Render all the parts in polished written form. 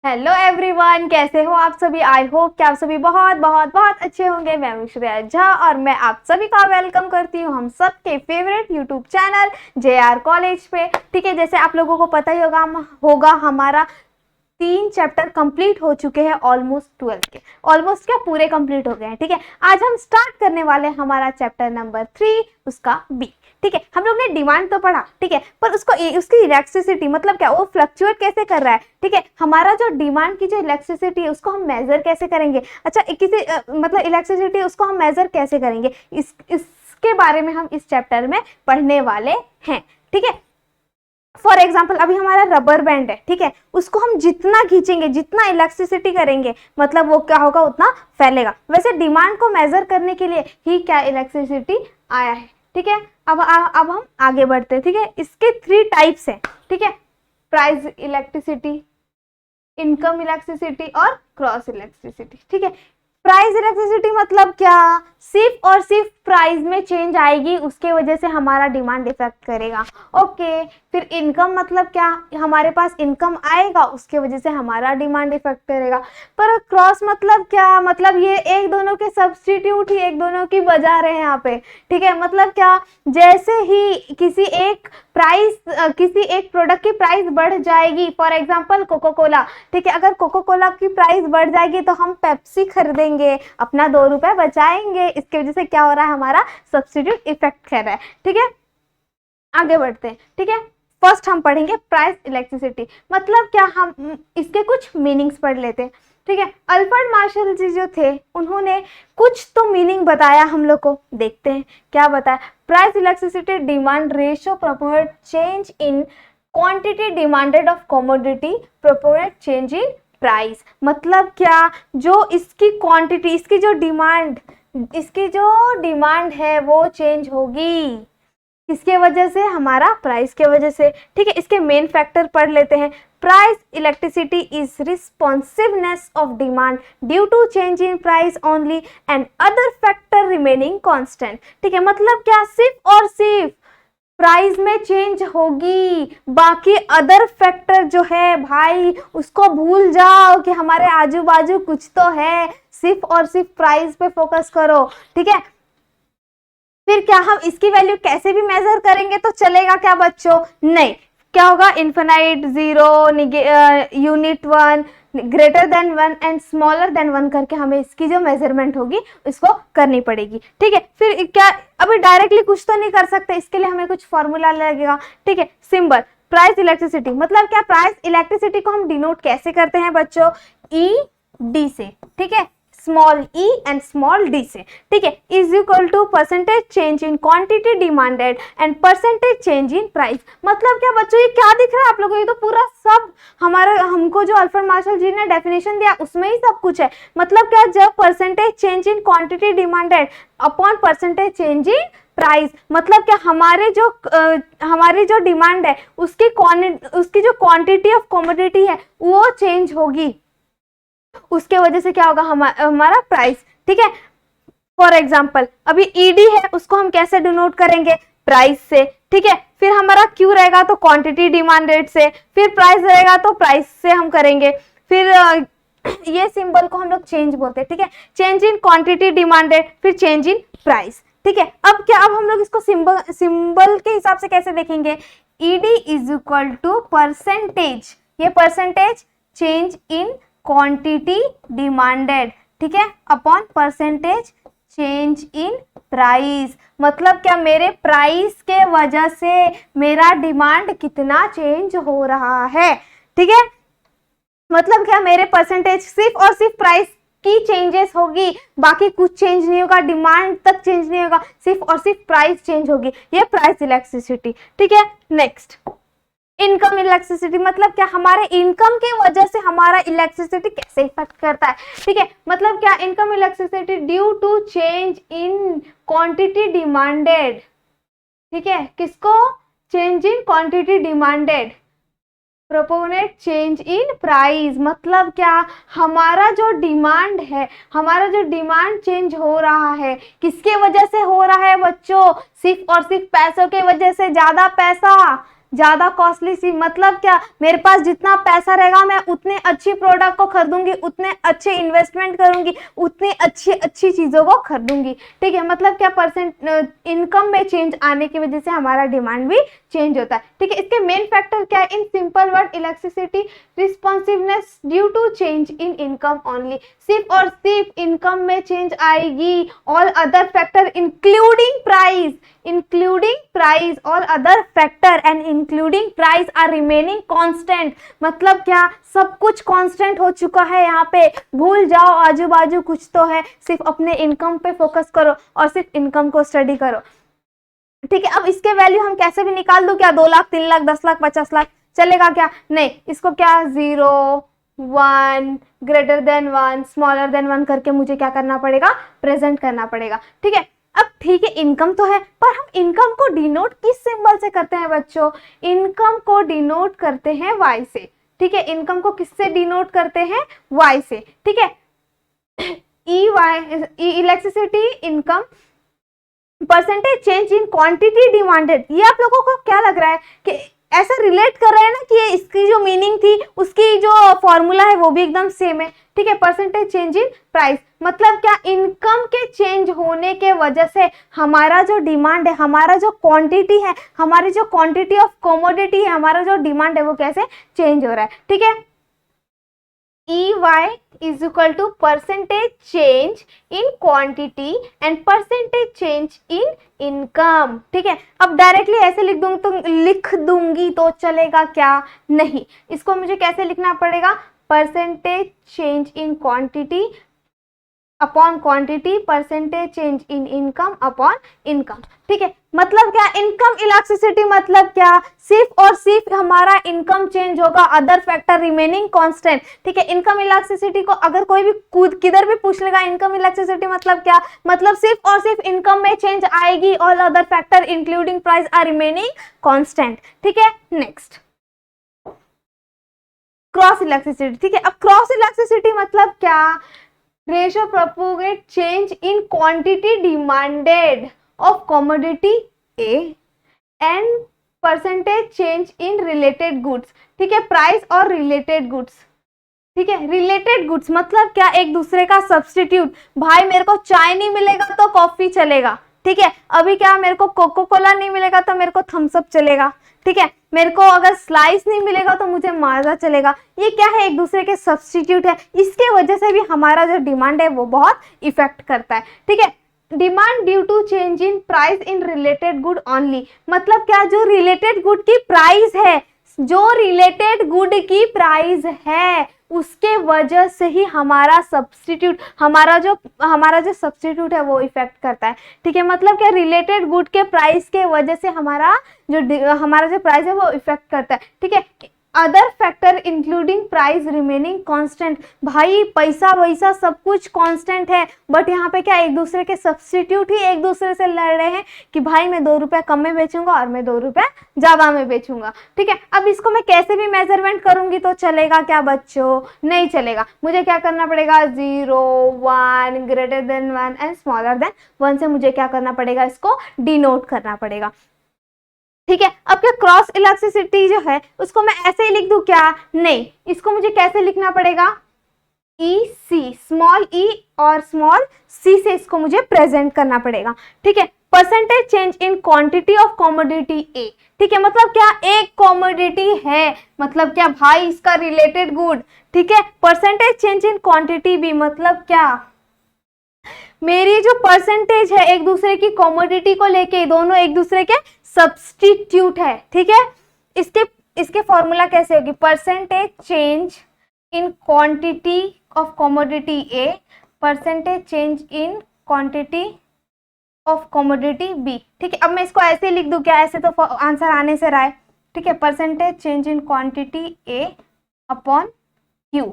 Hello everyone, कैसे हो आप सभी। आई होप कि आप सभी बहुत बहुत बहुत अच्छे होंगे। मैं हूं श्रेया झा और मैं आप सभी का वेलकम करती हूं हम सबके favourite YouTube channel JR college पे। ठीक है, जैसे आप लोगों को पता ही होगा हमारा 3 चैप्टर कंप्लीट हो चुके हैं, ऑलमोस्ट 12 के, ऑलमोस्ट क्या पूरे कंप्लीट हो गए हैं। ठीक है, आज हम स्टार्ट करने वाले हैं हमारा चैप्टर नंबर 3, उसका बी। ठीक है, हम लोग ने डिमांड तो पढ़ा, ठीक है, पर उसकी इलेक्ट्रिसिटी मतलब क्या, वो फ्लक्चुएट कैसे कर रहा है। ठीक है, हमारा जो डिमांड की जो इलेक्ट्रिसिटी है उसको हम मेजर कैसे करेंगे। अच्छा, मतलब इलेक्ट्रिसिटी उसको हम मेजर कैसे करेंगे, इसके बारे में हम इस चैप्टर में पढ़ने वाले हैं। ठीक है, फॉर एग्जाम्पल अभी हमारा रबर बैंड है, ठीक है, उसको हम जितना खींचेंगे, जितना इलेक्ट्रिसिटी करेंगे, मतलब वो क्या होगा, उतना फैलेगा। वैसे डिमांड को मेजर करने के लिए ही क्या इलेक्ट्रिसिटी आया है। ठीक है, अब हम आगे बढ़ते हैं। ठीक है, इसके 3 टाइप्स हैं। ठीक है, प्राइस इलेक्ट्रिसिटी, इनकम इलेक्ट्रिसिटी और क्रॉस इलेक्ट्रिसिटी। ठीक है, प्राइस इलेक्ट्रिसिटी मतलब क्या, सिर्फ और सिर्फ प्राइस में चेंज आएगी, उसके वजह से हमारा डिमांड इफेक्ट करेगा। ओके, फिर इनकम मतलब क्या, हमारे पास इनकम आएगा, उसके वजह से हमारा डिमांड इफेक्ट करेगा। पर क्रॉस मतलब क्या, मतलब ये एक दोनों के सब्स्टिट्यूट ही एक दोनों की बजा रहे हैं यहाँ पे। ठीक है, मतलब क्या, जैसे ही किसी एक प्रोडक्ट की प्राइस बढ़ जाएगी, फॉर एग्जाम्पल कोको कोला। ठीक है, अगर कोको कोला की प्राइस बढ़ जाएगी तो हम पेप्सी खरीदेंगे, अपना 2 रुपए बचाएंगे। इसकी वजह से क्या हो रहा है, हमारा सब्स्टिट्यूट इफेक्ट कर रहा है। ठीक है, आगे बढ़ते हैं। ठीक है, फर्स्ट हम पढ़ेंगे प्राइस इलेक्ट्रिसिटी मतलब क्या, हम इसके कुछ मीनिंग्स पढ़ लेते हैं। ठीक है, अल्फ्रेड मार्शल जी जो थे, उन्होंने कुछ तो मीनिंग बताया हम लोग को, देखते हैं क्या बताया। Price elasticity demand ratio proportionate change in quantity demanded of commodity proportionate change in price मतलब क्या, जो इसकी क्वांटिटी, इसकी जो डिमांड है वो चेंज होगी, किसके वजह से, हमारा प्राइस के वजह से। ठीक है, इसके मेन फैक्टर पढ़ लेते हैं। Price elasticity is responsiveness of demand due to change in price only and other factor remaining constant. ठीक है, मतलब क्या, सिर्फ और सिर्फ प्राइस में चेंज होगी, बाकी अदर फैक्टर जो है भाई उसको भूल जाओ कि हमारे आजू बाजू कुछ तो है, सिर्फ और सिर्फ प्राइस पे फोकस करो। ठीक है, फिर क्या हम इसकी वैल्यू कैसे भी मेजर करेंगे तो चलेगा क्या बच्चों, नहीं, क्या होगा, infinite, 0, unit 1, greater than 1 and smaller than 1 करके हमें इसकी जो मेजरमेंट होगी इसको करनी पड़ेगी। ठीक है, फिर क्या, अभी डायरेक्टली कुछ तो नहीं कर सकते, इसके लिए हमें कुछ फॉर्मूला लगेगा। ठीक है, सिंबल प्राइस इलेक्ट्रिसिटी मतलब क्या, प्राइस इलेक्ट्रिसिटी को हम डिनोट कैसे करते हैं बच्चों, ED से। ठीक है, small e and small d से। ठीक है, is equal to percentage change in quantity demanded and percentage change in price मतलब क्या बच्चों, ये क्या दिख रहा है आप लोगों को, ये तो पूरा सब हमको जो अल्फ्रेड मार्शल जी ने डेफिनेशन दिया उसमें ही सब कुछ है। मतलब क्या, जब percentage change in quantity demanded upon percentage change in price मतलब क्या, हमारी जो डिमांड है उसकी जो क्वांटिटी ऑफ कमोडिटी है वो चेंज होगी, उसके वजह से क्या होगा, हमारा प्राइस। ठीक है, फॉर एग्जाम्पल अभी ईडी है, उसको हम कैसे डिनोट करेंगे, प्राइस से। ठीक है, फिर हमारा क्यू रहेगा तो क्वांटिटी डिमांडेड से, फिर प्राइस रहेगा तो प्राइस से हम करेंगे। फिर ये सिंबल को हम लोग चेंज बोलते हैं। ठीक है, चेंज इन क्वांटिटी डिमांडेड, फिर चेंज इन प्राइस। ठीक है, अब क्या, अब हम लोग इसको सिंबल के हिसाब से कैसे देखेंगे, ED is equal to percentage, ये percentage change in quantity demanded, ठीक है, upon percentage change in price मतलब क्या, मेरे प्राइस के वजह से मेरा डिमांड कितना चेंज हो रहा है। ठीक है, मतलब क्या, मेरे परसेंटेज सिर्फ और सिर्फ प्राइस की चेंजेस होगी, बाकी कुछ चेंज नहीं होगा, डिमांड तक चेंज नहीं होगा, सिर्फ और सिर्फ प्राइस चेंज होगी, ये प्राइस इलेक्ट्रिसिटी। ठीक है, नेक्स्ट इनकम इलेक्ट्रिसिटी मतलब क्या, हमारे इनकम के वजह से हमारा इलेक्ट्रिसिटी कैसे इफेक्ट करता है। ठीक है, मतलब क्या, income elasticity due to change in quantity demanded. ठीक है, किसको, change in quantity demanded proportionate change in price मतलब क्या, हमारा जो डिमांड है, हमारा जो डिमांड चेंज हो रहा है, किसके वजह से हो रहा है बच्चों, सिर्फ और सिर्फ पैसों के वजह से, ज्यादा पैसा ज्यादा कॉस्टली सी मतलब क्या, मेरे पास जितना पैसा रहेगा मैं उतने अच्छी प्रोडक्ट को खरीदूंगी, उतने अच्छे इन्वेस्टमेंट करूंगी, उतनी अच्छी अच्छी चीजों को खरीदूंगी। ठीक है, मतलब क्या परसेंट इनकम में चेंज आने की वजह से हमारा डिमांड भी चेंज होता है। ठीक है, इसके मेन फैक्टर क्या है, in simple word elasticity responsiveness due to change in income only. सिर्फ और सिर्फ इनकम में चेंज आएगी, all other factor including price all other factor and including price are remaining constant. मतलब क्या, सब कुछ कांस्टेंट हो चुका है यहाँ पे, भूल जाओ आजू बाजू कुछ तो है, सिर्फ अपने इनकम पे फोकस करो और सिर्फ इनकम को स्टडी करो। ठीक है, अब इसके वैल्यू हम कैसे भी निकाल दूं क्या, 2 लाख 3 लाख 10 लाख 50 लाख चलेगा क्या, नहीं, इसको क्या 0 1 ग्रेटर देन 1 स्मॉलर देन 1 करके मुझे क्या करना पड़ेगा, प्रेजेंट करना पड़ेगा। ठीक है, अब ठीक है इनकम तो है, पर हम इनकम को डिनोट किस सिंबल से करते हैं बच्चों, इनकम को डिनोट करते हैं y से। ठीक है, इनकम को किससे डिनोट करते हैं, y से। ठीक है, electricity income percentage change in quantity demanded. ये आप लोगों को क्या लग रहा है कि ऐसा रिलेट कर रहे हैं ना कि ये इसकी जो मीनिंग थी उसकी जो फॉर्मूला है वो भी एकदम सेम है। ठीक है, परसेंटेज चेंज इन प्राइस मतलब क्या, इनकम के चेंज होने के वजह से हमारा जो डिमांड है, हमारा जो क्वांटिटी है, हमारी जो क्वांटिटी ऑफ कमोडिटी है, हमारा जो डिमांड है वो कैसे चेंज हो रहा है। ठीक है, EY is equal to percentage change in quantity and percentage change in income। ठीक है, अब डायरेक्टली ऐसे लिख दूंगी तो चलेगा क्या, नहीं, इसको मुझे कैसे लिखना पड़ेगा, percentage change in quantity upon quantity, percentage change in income upon income. ठीक है, मतलब क्या, इनकम इलास्टिसिटी मतलब क्या, सिर्फ और सिर्फ हमारा इनकम चेंज होगा, अदर फैक्टर रिमेनिंग कांस्टेंट। ठीक है, इनकम इलास्टिसिटी को अगर कोई भी किधर भी पूछ लेगा, इनकम इलास्टिसिटी मतलब क्या, मतलब सिर्फ और सिर्फ इनकम में चेंज आएगी, all other factor including price are remaining constant. ठीक है, नेक्स्ट क्रॉस इलास्टिसिटी। ठीक है, अब क्रॉस इलास्टिसिटी मतलब क्या, ratio propagate change in quantity demanded of commodity A and percentage change in related goods. ठीक है, प्राइस और रिलेटेड गुड्स। ठीक है, रिलेटेड गुड्स मतलब क्या, एक दूसरे का सब्स्टिट्यूट। भाई मेरे को चाय नहीं मिलेगा तो कॉफी चलेगा। ठीक है, अभी क्या, मेरे को कोको कोला नहीं मिलेगा तो मेरे को थम्स अप चलेगा। ठीक है, मेरे को अगर स्लाइस नहीं मिलेगा तो मुझे माजा चलेगा। ये क्या है, एक दूसरे के सब्स्टिट्यूट है, इसके वजह से भी हमारा जो डिमांड है वो बहुत इफेक्ट करता है। ठीक है, demand due to change in price in related good only मतलब क्या, जो रिलेटेड गुड की प्राइस है, जो रिलेटेड गुड की प्राइस है उसके वजह से ही हमारा सब्स्टिट्यूट, हमारा जो सब्स्टिट्यूट है वो इफेक्ट करता है। ठीक है, मतलब क्या, रिलेटेड गुड के प्राइस के वजह से हमारा जो प्राइस है वो इफेक्ट करता है। ठीक है, other factor including price remaining constant. भाई पैसा वैसा सब कुछ कांस्टेंट है, बट यहाँ पे क्या, एक दूसरे के सब्स्टिट्यूट ही एक दूसरे से लड़ रहे हैं कि भाई मैं 2 रुपया कम में बेचूंगा और मैं 2 रुपया ज्यादा में बेचूंगा। ठीक है, अब इसको मैं कैसे भी मेजरमेंट करूंगी तो चलेगा क्या बच्चों, नहीं चलेगा। मुझे क्या करना पड़ेगा, 0 1 greater than 1 and smaller than 1 से मुझे क्या करना पड़ेगा, इसको डिनोट करना पड़ेगा। ठीक है, अब क्या क्रॉस इलास्टिसिटी जो है उसको मैं ऐसे ही लिख दूं क्या, नहीं, इसको मुझे कैसे लिखना पड़ेगा, EC स्मॉल e और स्मॉल c से इसको मुझे प्रेजेंट करना पड़ेगा। ठीक है, percentage change in quantity of commodity A. ठीक है, मतलब क्या, एक कमोडिटी है, मतलब क्या भाई इसका रिलेटेड गुड। ठीक है, percentage change in quantity B मतलब क्या, मेरी जो परसेंटेज है एक दूसरे की कमोडिटी को लेके, दोनों एक दूसरे के सब्स्टिट्यूट है। ठीक है, इसके फॉर्मूला कैसे होगी, percentage change in quantity of commodity A, percentage change in quantity of commodity B. ठीक है, अब मैं इसको ऐसे लिख दूं क्या, ऐसे तो आंसर आने से रहा है। ठीक है, percentage change in quantity A upon Q.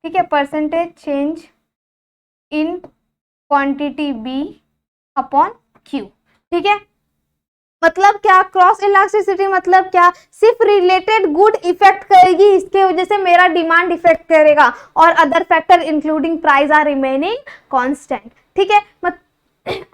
ठीक है, percentage change in quantity B upon Q. ठीक है, मतलब क्या, क्रॉस इलास्टिसिटी मतलब क्या, सिर्फ रिलेटेड गुड इफेक्ट करेगी, इसके वजह से मेरा डिमांड इफेक्ट करेगा, और other factor including price are remaining constant. ठीक है,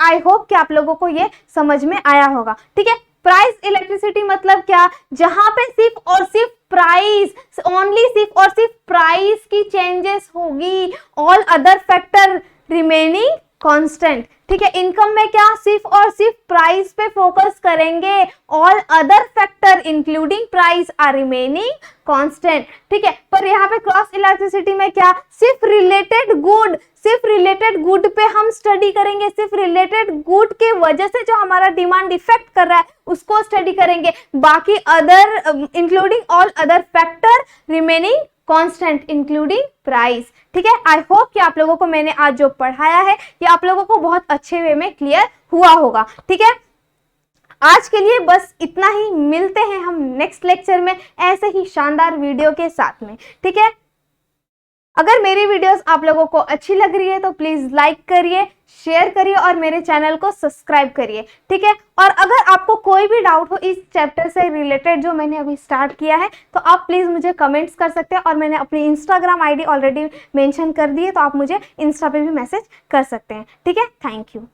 आई होप कि आप लोगों को ये समझ में आया होगा। ठीक है, प्राइस इलेक्ट्रिसिटी मतलब क्या, जहां पे सिर्फ और सिर्फ प्राइस, ओनली सिर्फ और सिर्फ प्राइस की चेंजेस होगी, all other factor remaining constant. ठीक है, इनकम में क्या, सिर्फ और सिर्फ प्राइस पे फोकस करेंगे, all other factor including price are remaining constant. ठीक है, पर यहाँ पे क्रॉस इलास्टिसिटी में क्या, सिर्फ रिलेटेड गुड, सिर्फ रिलेटेड गुड पे हम स्टडी करेंगे, सिर्फ रिलेटेड गुड के वजह से जो हमारा डिमांड इफेक्ट कर रहा है उसको स्टडी करेंगे, बाकी other including all other factor remaining constant including price. ठीक है, आई होप कि आप लोगों को मैंने आज जो पढ़ाया है ये आप लोगों को बहुत अच्छे वे में क्लियर हुआ होगा। ठीक है, आज के लिए बस इतना ही, मिलते हैं हम नेक्स्ट लेक्चर में ऐसे ही शानदार वीडियो के साथ में। ठीक है, अगर मेरी वीडियोस आप लोगों को अच्छी लग रही है तो प्लीज लाइक करिए, शेयर करिए और मेरे चैनल को सब्सक्राइब करिए। ठीक है, और अगर आपको कोई भी डाउट हो इस चैप्टर से रिलेटेड जो मैंने अभी स्टार्ट किया है तो आप प्लीज मुझे कमेंट्स कर सकते हैं, और मैंने अपनी इंस्टाग्राम आईडी ऑलरेडी मेंशन कर दी है तो आप मुझे इंस्टा पे भी मैसेज कर सकते हैं। ठीक है, थैंक यू।